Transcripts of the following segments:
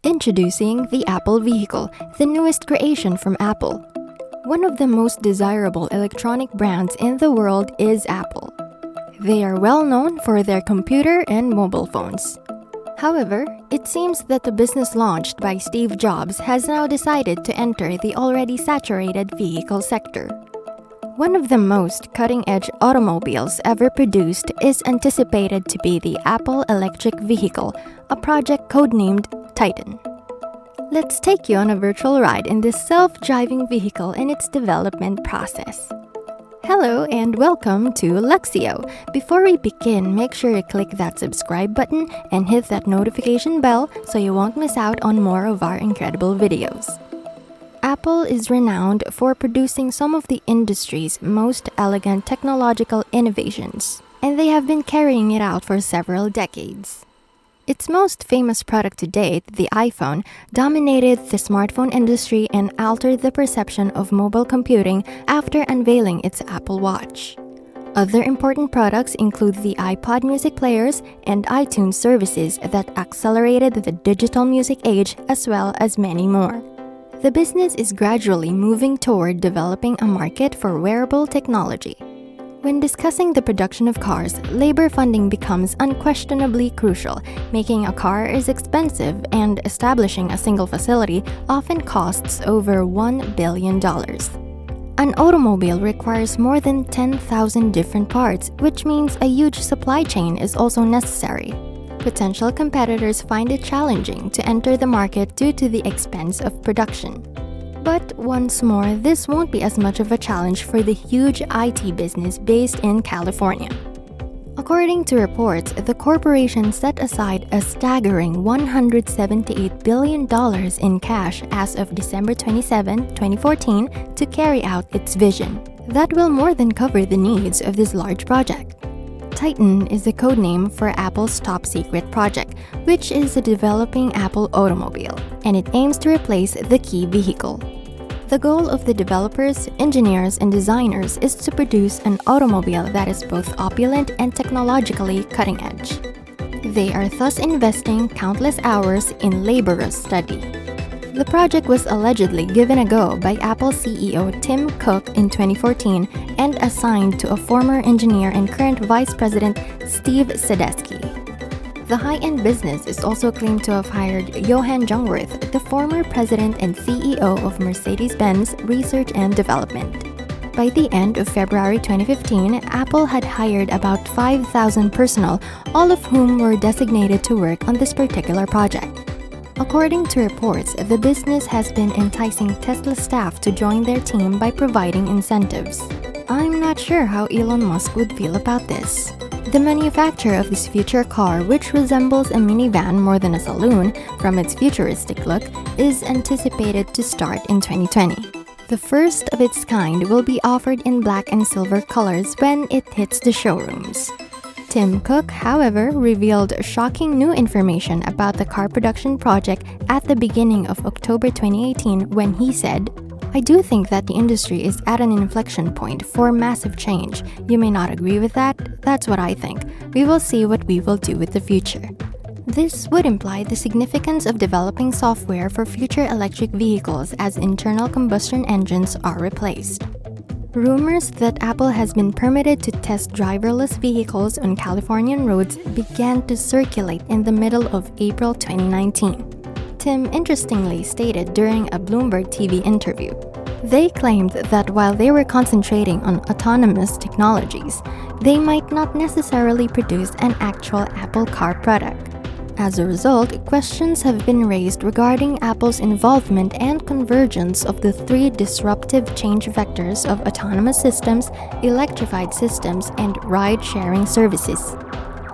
Introducing the Apple Vehicle, the newest creation from Apple. One of the most desirable electronic brands in the world is Apple. They are well known for their computer and mobile phones. However, it seems that the business launched by Steve Jobs has now decided to enter the already saturated vehicle sector. One of the most cutting-edge automobiles ever produced is anticipated to be the Apple Electric Vehicle, a project codenamed Titan. Let's take you on a virtual ride in this self-driving vehicle and its development process. Hello and welcome to Luxio. Before we begin, make sure you click that subscribe button and hit that notification bell so you won't miss out on more of our incredible videos. Apple is renowned for producing some of the industry's most elegant technological innovations, and they have been carrying it out for several decades. Its most famous product to date, the iPhone, dominated the smartphone industry and altered the perception of mobile computing after unveiling its Apple Watch. Other important products include the iPod music players and iTunes services that accelerated the digital music age, as well as many more. The business is gradually moving toward developing a market for wearable technology. When discussing the production of cars, labor funding becomes unquestionably crucial. Making a car is expensive, and establishing a single facility often costs over $1 billion. An automobile requires more than 10,000 different parts, which means a huge supply chain is also necessary. Potential competitors find it challenging to enter the market due to the expense of production. But once more, this won't be as much of a challenge for the huge IT business based in California. According to reports, the corporation set aside a staggering $178 billion in cash as of December 27, 2014, to carry out its vision. That will more than cover the needs of this large project. Titan is the codename for Apple's top-secret project, which is a developing Apple automobile, and it aims to replace the key vehicle. The goal of the developers, engineers, and designers is to produce an automobile that is both opulent and technologically cutting-edge. They are thus investing countless hours in laborious study. The project was allegedly given a go by Apple CEO Tim Cook in 2014 and assigned to a former engineer and current vice president Steve Sadetsky. The high-end business is also claimed to have hired Johan Jungwirth, the former president and CEO of Mercedes-Benz Research and Development. By the end of February 2015, Apple had hired about 5,000 personnel, all of whom were designated to work on this particular project. According to reports, the business has been enticing Tesla staff to join their team by providing incentives. I'm not sure how Elon Musk would feel about this. The manufacture of this future car, which resembles a minivan more than a saloon from its futuristic look, is anticipated to start in 2020. The first of its kind will be offered in black and silver colors when it hits the showrooms. Tim Cook, however, revealed shocking new information about the car production project at the beginning of October 2018 when he said, "I do think that the industry is at an inflection point for massive change. You may not agree with that. That's what I think. We will see what we will do with the future." This would imply the significance of developing software for future electric vehicles as internal combustion engines are replaced. Rumors that Apple has been permitted to test driverless vehicles on Californian roads began to circulate in the middle of April 2019. Tim interestingly stated during a Bloomberg TV interview. They claimed that while they were concentrating on autonomous technologies, they might not necessarily produce an actual Apple car product. As a result, questions have been raised regarding Apple's involvement and convergence of the three disruptive change vectors of autonomous systems, electrified systems, and ride-sharing services.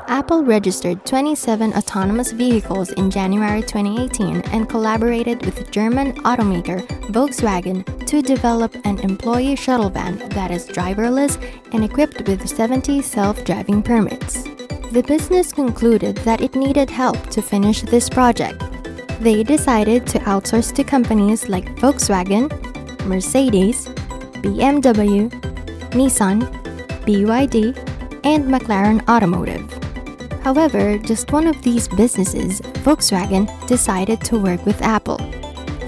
Apple registered 27 autonomous vehicles in January 2018 and collaborated with German automaker Volkswagen to develop an employee shuttle van that is driverless and equipped with 70 self-driving permits. The business concluded that it needed help to finish this project. They decided to outsource to companies like Volkswagen, Mercedes, BMW, Nissan, BYD, and McLaren Automotive. However, just one of these businesses, Volkswagen, decided to work with Apple.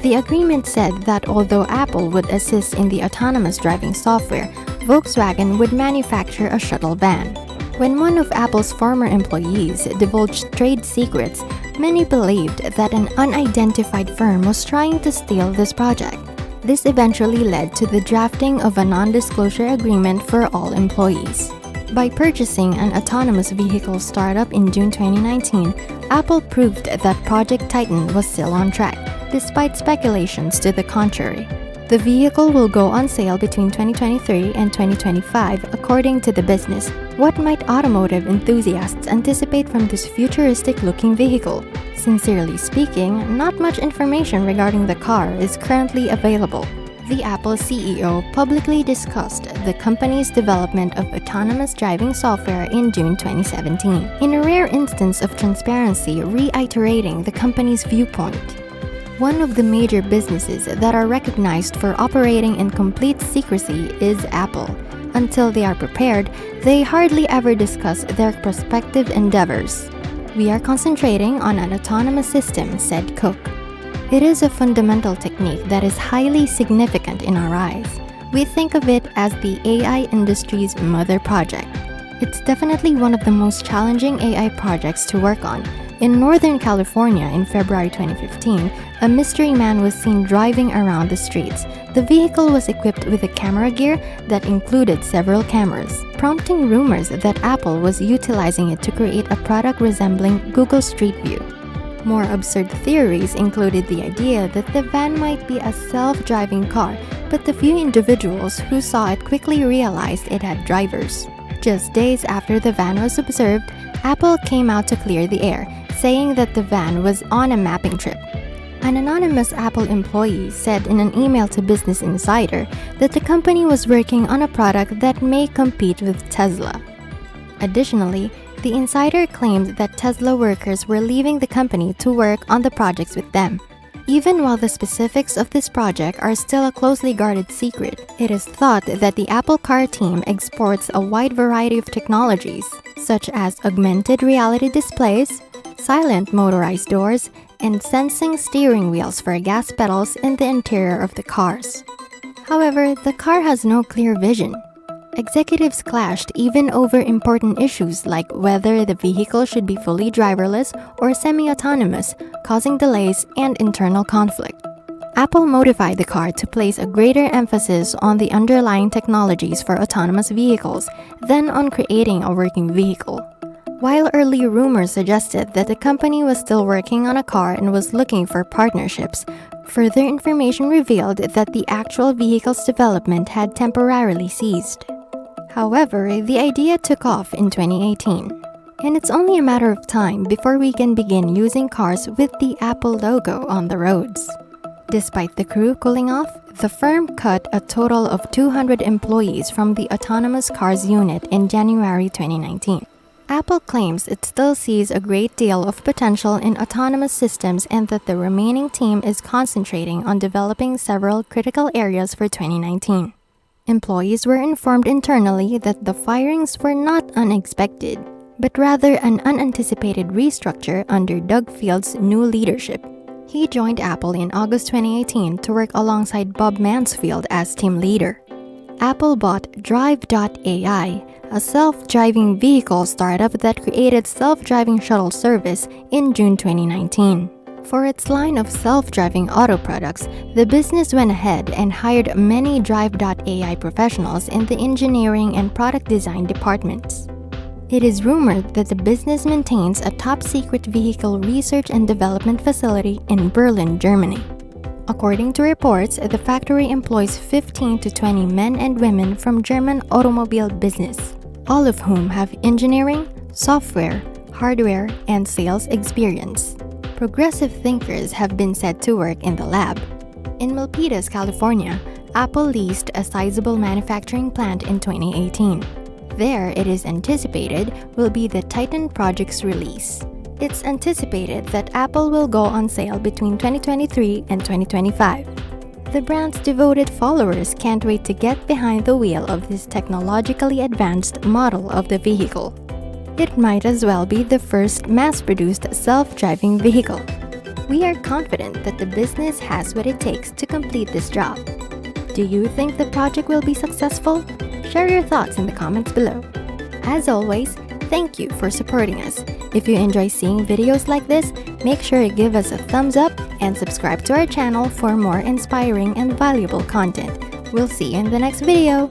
The agreement said that although Apple would assist in the autonomous driving software, Volkswagen would manufacture a shuttle van. When one of Apple's former employees divulged trade secrets, many believed that an unidentified firm was trying to steal this project. This eventually led to the drafting of a non-disclosure agreement for all employees. By purchasing an autonomous vehicle startup in June 2019, Apple proved that Project Titan was still on track, despite speculations to the contrary. The vehicle will go on sale between 2023 and 2025, according to the business. What might automotive enthusiasts anticipate from this futuristic-looking vehicle? Sincerely speaking, not much information regarding the car is currently available. The Apple CEO publicly discussed the company's development of autonomous driving software in June 2017, in a rare instance of transparency reiterating the company's viewpoint. One of the major businesses that are recognized for operating in complete secrecy is Apple. Until they are prepared, they hardly ever discuss their prospective endeavors. "We are concentrating on an autonomous system," said Cook. It is a fundamental technique that is highly significant in our eyes. We think of it as the AI industry's mother project. It's definitely one of the most challenging AI projects to work on. In Northern California in February 2015, a mystery man was seen driving around the streets. The vehicle was equipped with a camera gear that included several cameras, prompting rumors that Apple was utilizing it to create a product resembling Google Street View. More absurd theories included the idea that the van might be a self-driving car, but the few individuals who saw it quickly realized it had drivers. Just days after the van was observed, Apple came out to clear the air, saying that the van was on a mapping trip. An anonymous Apple employee said in an email to Business Insider that the company was working on a product that may compete with Tesla. Additionally, the insider claimed that Tesla workers were leaving the company to work on the projects with them. Even while the specifics of this project are still a closely guarded secret, it is thought that the Apple Car team exports a wide variety of technologies, such as augmented reality displays, silent motorized doors, and sensing steering wheels for gas pedals in the interior of the cars. However, the car has no clear vision. Executives clashed even over important issues like whether the vehicle should be fully driverless or semi-autonomous, causing delays and internal conflict. Apple modified the car to place a greater emphasis on the underlying technologies for autonomous vehicles than on creating a working vehicle. While early rumors suggested that the company was still working on a car and was looking for partnerships, further information revealed that the actual vehicle's development had temporarily ceased. However, the idea took off in 2018, and it's only a matter of time before we can begin using cars with the Apple logo on the roads. Despite the crew cooling off, the firm cut a total of 200 employees from the autonomous cars unit in January 2019. Apple claims it still sees a great deal of potential in autonomous systems and that the remaining team is concentrating on developing several critical areas for 2019. Employees were informed internally that the firings were not unexpected, but rather an unanticipated restructure under Doug Field's new leadership. He joined Apple in August 2018 to work alongside Bob Mansfield as team leader. Apple bought Drive.ai, a self-driving vehicle startup that created self-driving shuttle service in June 2019. For its line of self-driving auto products, the business went ahead and hired many Drive.ai professionals in the engineering and product design departments. It is rumored that the business maintains a top-secret vehicle research and development facility in Berlin, Germany. According to reports, the factory employs 15 to 20 men and women from German automobile business, all of whom have engineering, software, hardware, and sales experience. Progressive thinkers have been said to work in the lab. In Milpitas, California, Apple leased a sizable manufacturing plant in 2018. There, it is anticipated, will be the Titan project's release. It's anticipated that Apple will go on sale between 2023 and 2025. The brand's devoted followers can't wait to get behind the wheel of this technologically advanced model of the vehicle. it might as well be the first mass-produced self-driving vehicle. We are confident that the business has what it takes to complete this job. Do you think the project will be successful? Share your thoughts in the comments below. As always, thank you for supporting us. If you enjoy seeing videos like this, make sure to give us a thumbs up and subscribe to our channel for more inspiring and valuable content. We'll see you in the next video.